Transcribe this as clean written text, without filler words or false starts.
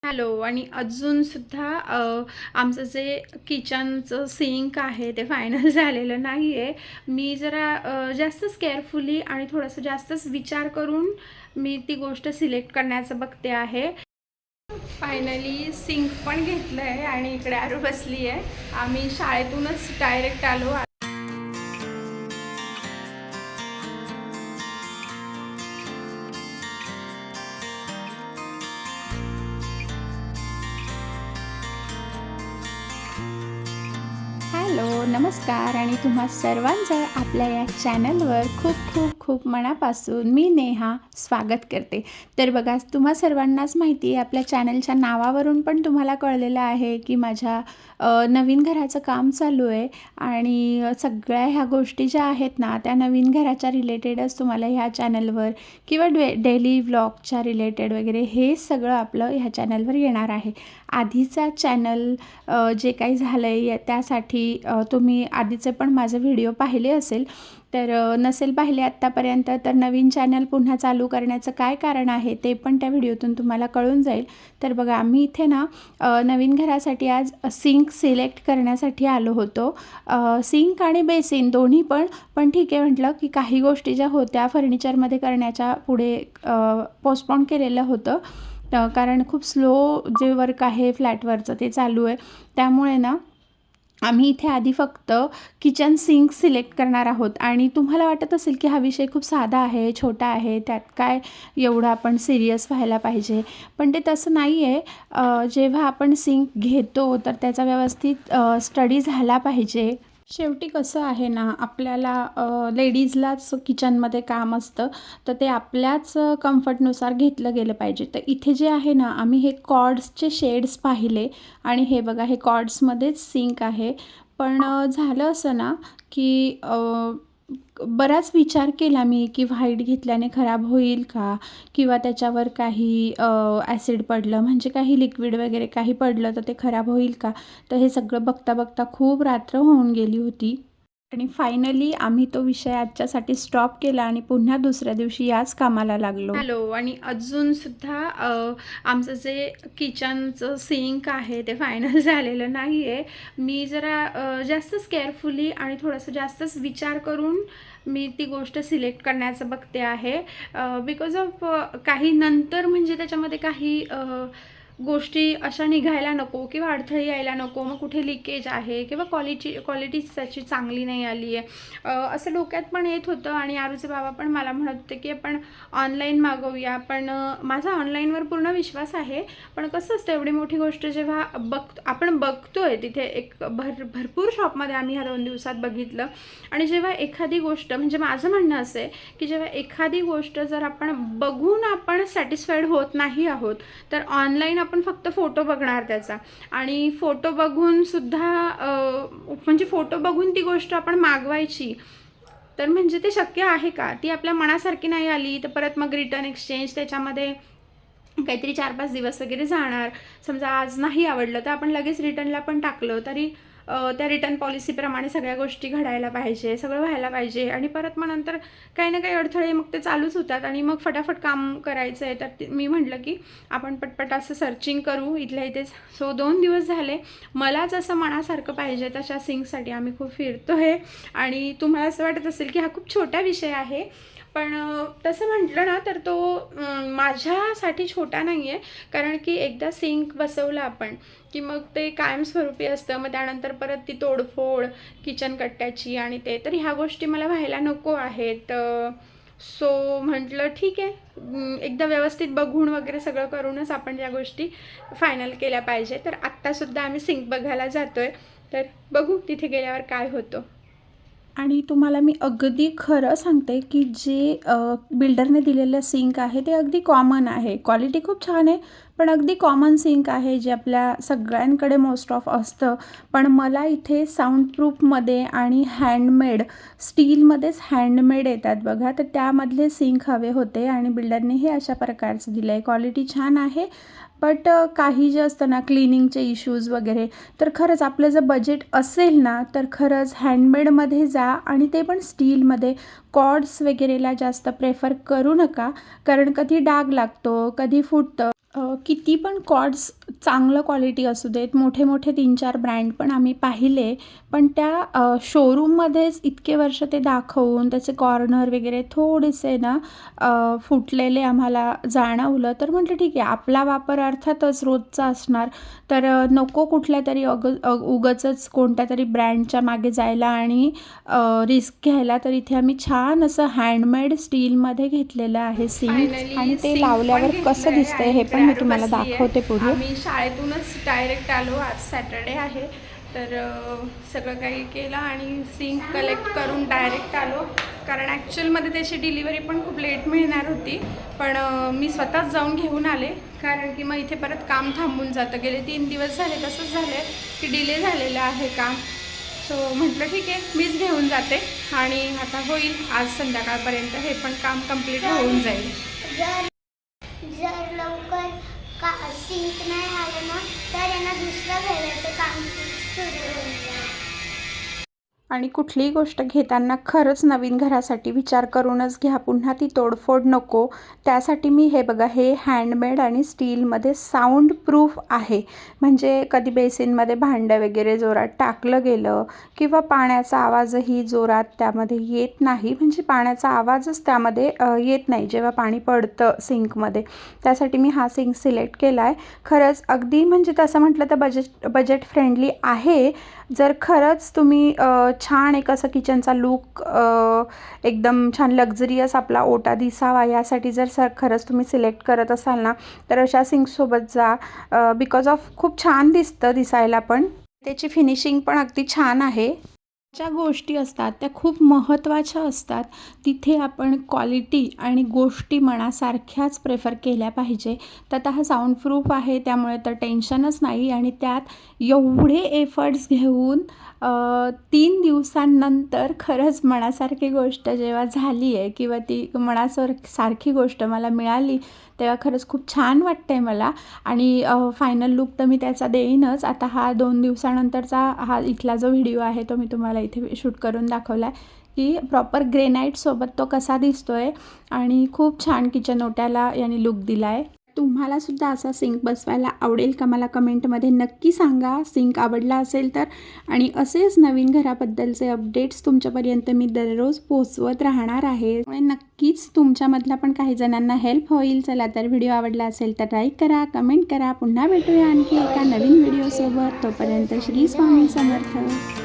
Hello आणि अजूनसुद्धा आमचं जे किचनचं सिंक आहे ते फायनल झालेलं नाही आहे. मी जरा जास्तच केअरफुली आणि थोडंसं जास्तच विचार करून मी ती गोष्ट सिलेक्ट करण्याचं बघते आहे. फायनली सिंक पण घेतलं आहे आणि इकडे आरू बसली आहे. आम्ही शाळेतूनच डायरेक्ट आलो. हॅलो, नमस्कार आणि तुम्हा सर्वांचं आपल्या या चॅनलवर खूप खूप खूप मनापासून मी नेहा स्वागत करते. तर बघा, तुम्हा सर्वांनाच माहिती आहे, आपल्या चॅनलच्या नावावरून पण तुम्हाला कळलेलं आहे की माझ्या नवीन घराचं काम चालू आहे आणि सगळ्या ह्या गोष्टी ज्या आहेत ना, त्या नवीन घराच्या रिलेटेडच तुम्हाला ह्या चॅनलवर किंवा डेली व्लॉगच्या रिलेटेड वगैरे हे सगळं आपलं ह्या चॅनलवर येणार आहे. आधीचा चॅनल जे काही झालं आहे त्यासाठी तुम्ही आधीचे पण माझे व्हिडिओ पाहिले असेल. तर नसेल पाहिले आत्तापर्यंत तर नवीन चॅनल पुन्हा चालू करण्याचं काय कारण आहे ते पण त्या व्हिडिओतून तुम्हाला कळून जाईल. तर बघा, आम्ही इथे ना नवीन घरासाठी आज सिंक सिलेक्ट करण्यासाठी आलो होतो. सिंक आणि बेसिन दोन्ही पण ठीक आहे म्हटलं की काही गोष्टी ज्या होत्या फर्निचरमध्ये करण्याच्या पुढे पोस्टपोन केलेलं होतं. कारण खूप स्लो जे वर्क आहे फ्लॅटवरचं ते चालू आहे. त्यामुळे ना आम्ही इथे आधी फक्त किचन सिंक सिलेक्ट करणार आहोत. आणि तुम्हाला वाटत असेल की हा विषय खूप साधा आहे, छोटा आहे, त्यात काय एवढं आपण सिरियस व्हायला पाहिजे. पण ते तसं नाही आहे. जेव्हा आपण सिंक घेतो तर त्याचा व्यवस्थित स्टडी झाला पाहिजे. शेवटी कसं आहे ना, आपल्याला लेडीजलाच किचनमध्ये काम असतं, तर ते आपल्याच कम्फर्टनुसार घेतलं गेलं पाहिजे. तर इथे जे आहे ना, आम्ही हे कॉर्ड्सचे शेड्स पाहिले आणि हे बघा, हे कॉर्ड्समध्येच सिंक आहे. पण झालं असं ना की बराच विचार केला मी की व्हाईट घेतल्याने खराब होईल का, किंवा त्याच्यावर काही ॲसिड पडलं म्हणजे काही लिक्विड वगैरे काही पडलं तर ते खराब होईल का. तर हे सगळं बघता बघता खूप रात्र होऊन गेली होती आणि फायनली आम्ही तो विषय आजच्यासाठी स्टॉप केला आणि पुन्हा दुसऱ्या दिवशी याच कामाला लागलो. हॅलो आणि अजूनसुद्धा आमचं जे किचनचं सिंक आहे ते फायनल झालेलं नाही आहे. मी जरा जास्तच केअरफुली आणि थोडंसं जास्तच विचार करून मी ती गोष्ट सिलेक्ट करण्याचं बघते आहे. बिकॉज ऑफ काही नंतर म्हणजे त्याच्यामध्ये काही गोष्टी अशा निघायला नको किंवा अडथळे यायला नको. मग कुठे लिकेज आहे किंवा क्वालिटी त्याची चांगली नाही आली आहे, असं डोक्यात पण येत होतं. आणि आरूचे बाबा पण मला म्हणत होते की आपण ऑनलाईन मागवूया. पण माझा ऑनलाईनवर पूर्ण विश्वास आहे. पण कसं असतं, एवढी मोठी गोष्ट जेव्हा आपण बघतोय तिथे भरपूर शॉपमध्ये आम्ही ह्या 2 दिवसात बघितलं. आणि जेव्हा एखादी गोष्ट, म्हणजे माझं म्हणणं असं आहे की जेव्हा एखादी गोष्ट जर आपण बघून आपण सॅटिस्फाईड होत नाही आहोत, तर ऑनलाईन आपण फक्त फोटो बघणार त्याचा. आणि फोटो बघूनसुद्धा म्हणजे फोटो बघून ती गोष्ट आपण मागवायची, तर म्हणजे ते शक्य आहे का. ती आपल्या मनासारखी नाही आली तर परत मग रिटर्न एक्सचेंज त्याच्यामध्ये काहीतरी 4-5 दिवस वगैरे जाणार. समजा आज नाही आवडलं तर आपण लगेच रिटर्नला पण टाकलं तरी त्या रिटर्न पॉलिसीप्रमाणे सगळ्या गोष्टी घडायला पाहिजे, सगळं व्हायला पाहिजे. आणि परत मग नंतर काही ना काही अडथळे मग ते चालूच होतात आणि मग फटाफट काम करायचं आहे. तर मी म्हटलं की आपण पटपट असं सर्चिंग करू इथल्या इथेच. सो 2 दिवस झाले. मला जसं मनासारखं पाहिजे तशा सिंकसाठी आम्ही खूप फिरतो आहे. आणि तुम्हाला असं वाटत असेल की हा खूप छोटा विषय आहे, पण तसं म्हटलं ना तर तो माझ्यासाठी छोटा नाही आहे. कारण की एकदा सिंक बसवलं आपण की मग ते कायमस्वरूपी असतं. मग त्यानंतर परत ती तोडफोड किचन कट्ट्याची आणि ते, तर ह्या गोष्टी मला व्हायला नको आहेत. सो म्हटलं ठीक आहे, एकदा व्यवस्थित बघून वगैरे सगळं करूनच आपण या गोष्टी फायनल केल्या पाहिजे. तर आत्तासुद्धा आम्ही सिंक बघायला जातो आहे. तर बघू तिथे गेल्यावर काय होतं. आणि तुम्हाला मी अगदी खरं सांगते की जे बिल्डरने दिलेलं सिंक आहे ते अगदी कॉमन आहे. क्वालिटी खूप छान आहे, पण अगदी कॉमन सिंक आहे जे आपल्या सगळ्यांकडे मोस्ट ऑफ असतं. पण मला इथे साऊंडप्रूफमध्ये आणि हँडमेड, स्टीलमध्येच हँडमेड येतात बघा, तर त्यामधले सिंक हवे होते आणि बिल्डरने हे अशा प्रकारचं दिलं आहे. क्वालिटी छान आहे, बट काही जे असतं ना क्लिनिंगचे इश्यूज वगैरे, तर खरंच आपलं जर बजेट असेल ना तर खरंच हँडमेडमध्ये जा आणि ते पण स्टीलमध्ये. कॉर्ड्स वगैरेला जास्त प्रेफर करू नका, कारण कधी डाग लागतो, कधी फुटतं. किती पण कॉर्ड्स चांगलं क्वालिटी असू देत, मोठे मोठे 3-4 ब्रँड पण आम्ही पाहिले, पण त्या शोरूममध्येच इतके वर्ष ते दाखवून त्याचे कॉर्नर वगैरे थोडेसे ना फुटलेले आम्हाला जाणवलं. तर म्हटलं ठीक आहे, आपला वापर अर्थातच रोजचा असणार, तर नको कुठल्यातरी उगाचच कोणत्यातरी ब्रँडच्या मागे जायला आणि रिस्क घ्यायला. तर इथे आम्ही छान असं हँडमेड स्टीलमध्ये घेतलेलं आहे सिंक, आणि ते लावल्यावर कसं दिसतंय हे पण मी तुम्हाला दाखवते पुढे. आम्ही शाळेतूनच डायरेक्ट आलो, आज सॅटर्डे आहे, तर सगळं काही केलं आणि सिंक कलेक्ट करून डायरेक्ट आलो. कारण ॲक्च्युअलमध्ये त्याची डिलिव्हरी पण खूप लेट मिळणार होती, पण मी स्वतःच जाऊन घेऊन आले, कारण की मग इथे परत काम थांबून जातं. गेले 3 दिवस झाले तसंच झालं आहे की डिले झालेलं आहे काम. सो म्हटलं ठीक आहे, मीच घेऊन जाते आणि आता होईल आज संध्याकाळपर्यंत हे पण काम कंप्लीट होऊन जाईल. जर लवकर सिंक नाही आलं ना तर यांना दुसरं घ्यायचं काम सुरू होईल. आणि कुठलीही गोष्ट घेताना खरंच नवीन घरासाठी विचार करूनच घ्या, पुन्हा ती तोडफोड नको. त्यासाठी मी हे बघा, हे हँडमेड आणि स्टीलमध्ये साऊंड प्रूफ आहे, म्हणजे कधी बेसिनमध्ये भांडं वगैरे जोरात टाकलं गेलं किंवा पाण्याचा आवाजही जोरात त्यामध्ये येत नाही, म्हणजे पाण्याचा आवाजच त्यामध्ये येत नाही जेव्हा पाणी पडतं सिंकमध्ये. त्यासाठी मी हा सिंक सिलेक्ट केला आहे. खरंच अगदी म्हणजे तसं म्हटलं तर बजेट फ्रेंडली आहे. जर खरंच तुम्ही छान एक असं किचनचा लूक एकदम छान लक्झरियस आपला ओटा दिसावा यासाठी जर खरंच तुम्ही सिलेक्ट करत असाल ना, तर अशा सिंकसोबत जा. बिकॉज ऑफ खूप छान दिसतं दिसायला, पण त्याची फिनिशिंग पण अगदी छान आहे. ज्या गोष्टी असतात त्या खूप महत्त्वाच्या असतात, तिथे आपण क्वालिटी आणि गोष्टी मनासारख्याच प्रेफर केल्या पाहिजे. तर आता हा साऊंड प्रूफ आहे, त्यामुळे तर टेन्शनच नाही. आणि त्यात एवढे एफर्ट्स घेऊन 3 दिवसांनंतर खरंच मनासारखी गोष्ट जेव्हा झाली आहे किंवा ती सारखी गोष्ट मला मिळाली, तेव्हा खरंच खूप छान वाटतं आहे मला. आणि फायनल लूक तर मी त्याचा देईनच. आता हा 2 दिवसानंतरचा हा इथला जो व्हिडिओ आहे तो मी तुम्हाला इथे शूट करून दाखवला आहे, की प्रॉपर ग्रेनाईटसोबत तो कसा दिसतो आहे. आणि खूप छान किचन ओट्याला याने लूक दिला आहे. तुम्हालासुद्धा असा सिंक बसवायला आवडेल का? मला कमेंटमध्ये नक्की सांगा, सिंक आवडला असेल तर. आणि असेच नवीन घराबद्दलचे अपडेट्स तुमच्यापर्यंत मी दररोज पोहोचवत राहणार आहे, त्यामुळे नक्कीच तुमच्यामधला पण काही जणांना हेल्प होईल. चला तर, व्हिडिओ आवडला असेल तर लाईक करा, कमेंट करा. पुन्हा भेटूया आणखी एका नवीन व्हिडिओसोबत. तोपर्यंत श्री स्वामी समर्थ.